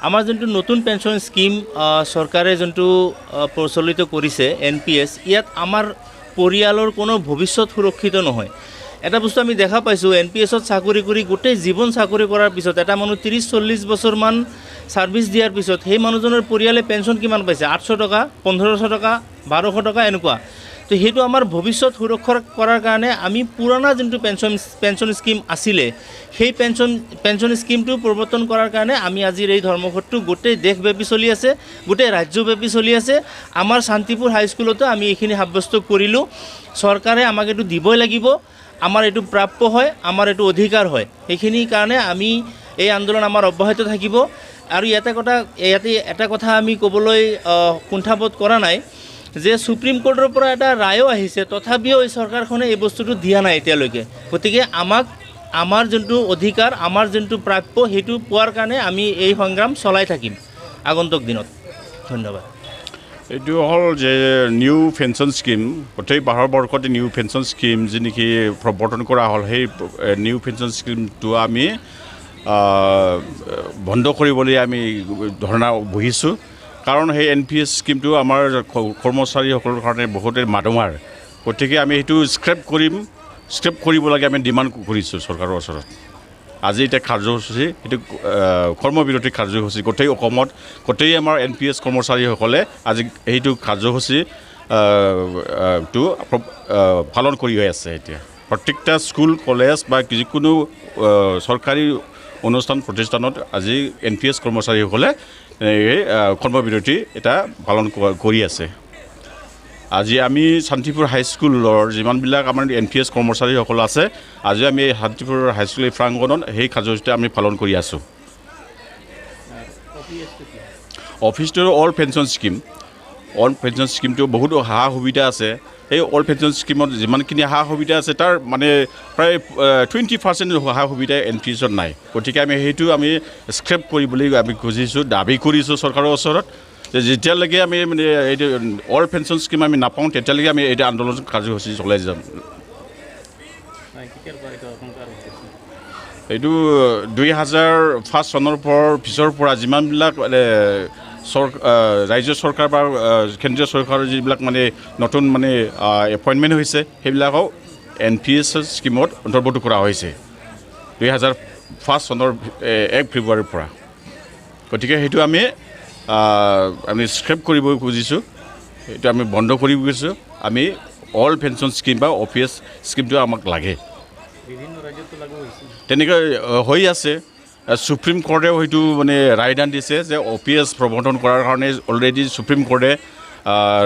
আমাৰ যোনটো নতুন পেঞ্চন স্কিম চৰকাৰে যোনটো প্ৰচলিত কৰিছে NPS ইয়াত আমাৰ পৰিয়ালৰ কোনো ভৱিষ্যত সুৰক্ষিত নহয় এটা বস্তু আমি দেখা পাইছোঁ NPSত চাকৰি কৰি গোটেই জীৱন চাকৰি কৰাৰ পিছত এটা মানুহ 30-40 বছৰমান সাৰ্ভিস দিয়াৰ পিছত সেই মানুহজনৰ পৰিয়ালে পেঞ্চন কিমান পাইছে 800 টকা 1500 টকা 1200 টকা এনেকুৱা তো সেইটো আমাৰ ভৱিষ্যত সুৰক্ষা কৰাৰ কাৰণে আমি পুৰণা যোনটো পেঞ্চন স্কিম আছিলে সেই পেঞ্চন স্কিমটো প্ৰৱৰ্তন কৰাৰ কাৰণে আমি আজিৰ এই ধৰ্মঘটটো গোটেই দেশব্যাপী চলি আছে গোটেই ৰাজ্যব্যাপী চলি আছে আমাৰ শান্তিপুৰ হাইস্কুলতো আমি এইখিনি সাব্যস্ত কৰিলোঁ চৰকাৰে আমাক এইটো দিবই লাগিব আমাৰ এইটো প্ৰাপ্য হয় আমাৰ এইটো অধিকাৰ হয় এইখিনি কাৰণে আমি এই আন্দোলন আমাৰ অব্যাহত থাকিব আৰু এটা কথা আমি ক'বলৈ কুণ্ঠাবোধ কৰা নাই যে সুপ্ৰিম কোৰ্টৰ পৰা এটা ৰায়ো আহিছে তথাপিও এই চৰকাৰখনে এই বস্তুটো দিয়া নাই এতিয়ালৈকে গতিকে আমাৰ যোনটো অধিকাৰ আমাৰ যোনটো প্ৰাপ্য সেইটো পোৱাৰ কাৰণে আমি এই সংগ্ৰাম চলাই থাকিম আগন্তুক দিনত ধন্যবাদ এইটো হল যে নিউ পেঞ্চন স্কিম গোটেই ভাৰতবৰ্ষতে নিউ পেঞ্চন স্কিম যেনেকি প্ৰৱৰ্তন কৰা হ'ল সেই নিউ পেঞ্চন স্কিমটো আমি বন্ধ কৰিবলৈ আমি ধৰ্ণা বহিছোঁ কাৰণ সেই NPS স্কিমটো আমাৰ কৰ্মচাৰীসকলৰ কাৰণে বহুতে মাধমাৰ গতিকে আমি সেইটো স্ক্ৰেপ কৰিব লাগে আমি ডিমাণ্ড কৰিছোঁ চৰকাৰৰ ওচৰত আজি এটা কাৰ্যসূচী এইটো কৰ্মবিৰতি কাৰ্যসূচী গোটেই অসমত গোটেই আমাৰ NPS কৰ্মচাৰীসকলে আজি এইটো কাৰ্যসূচী টো পালন কৰি আছে এতিয়া প্ৰত্যেকটা স্কুল কলেজ বা যিকোনো চৰকাৰী অনুষ্ঠান প্ৰতিষ্ঠানত আজি NPS কৰ্মচাৰীসকলে এই কৰ্মবিৰতি এটা পালন কৰি আছে আজি আমি শান্তিপুৰ হাইস্কুলৰ যিমানবিলাক আমাৰ NPS কৰ্মচাৰীসকল আছে আজি আমি শান্তিপুৰ হাইস্কুলৰ প্ৰাংগণত সেই কাৰ্যসূচীটো আমি পালন কৰি আছোঁ অফিচটো অল পেঞ্চন স্কিমটো বহুত সা সুবিধা আছে এই অল পেঞ্চন স্কিমত যিমানখিনি সা সুবিধা আছে তাৰ মানে প্ৰায় 20% সা সুবিধা NPSত নাই গতিকে আমি সেইটো আমি স্ক্ৰেপ কৰিবলৈ আমি খুজিছোঁ দাবী কৰিছোঁ চৰকাৰৰ ওচৰত যে যেতিয়ালৈকে আমি মানে এইটো অল পেঞ্চন স্কিম আমি নাপাওঁ তেতিয়ালৈকে আমি এইটো আন্দোলন কাৰ্যসূচী চলাই যাম এইটো 2005 চনৰ পিছৰ পৰা যিমানবিলাক ৰাজ্য চৰকাৰ বা কেন্দ্ৰীয় চৰকাৰৰ যিবিলাক মানে নতুন মানে এপইণ্টমেণ্ট হৈছে সেইবিলাকও NPS স্কিমত অন্তৰ্ভুক্ত কৰা হৈছে 2005 চনৰ 1 ফেব্ৰুৱাৰীৰ পৰা গতিকে সেইটো আমি স্ক্ৰেপ কৰিব খুজিছোঁ এইটো আমি বন্ধ কৰিব খুজিছোঁ আমি অল পেঞ্চন স্কিম বা OPS স্কিমটো আমাক লাগে তেনেকৈ হৈ আছে সুপ্ৰিম কোৰ্টেও হয়তো মানে ৰায়দান দিছে যে OPS প্ৰৱৰ্তন কৰাৰ কাৰণে অলৰেডি সুপ্ৰিম কোৰ্টে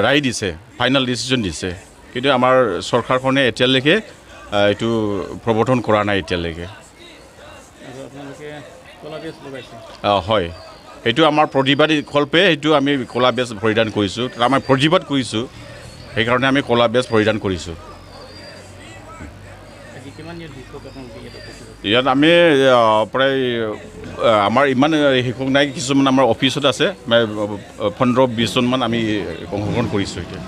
ৰায় দিছে ফাইনেল ডিচিশ্যন দিছে কিন্তু আমাৰ চৰকাৰখনে এতিয়ালৈকে এইটো প্ৰৱৰ্তন কৰা নাই এতিয়ালৈকে হয় এইটো আমাৰ প্ৰতিবাদ কল্পে এইটো আমি কলা বেজ পৰিধান কৰিছোঁ আমাৰ প্ৰতিবাদ কৰিছোঁ সেইকাৰণে আমি কলা বেজ পৰিধান কৰিছোঁ ইয়াত আমি প্ৰায় আমাৰ ইমান শিক্ষক নাই কিছুমান আমাৰ অফিচত আছে 15-20জনমান আমি অংশগ্ৰহণ কৰিছোঁ এতিয়া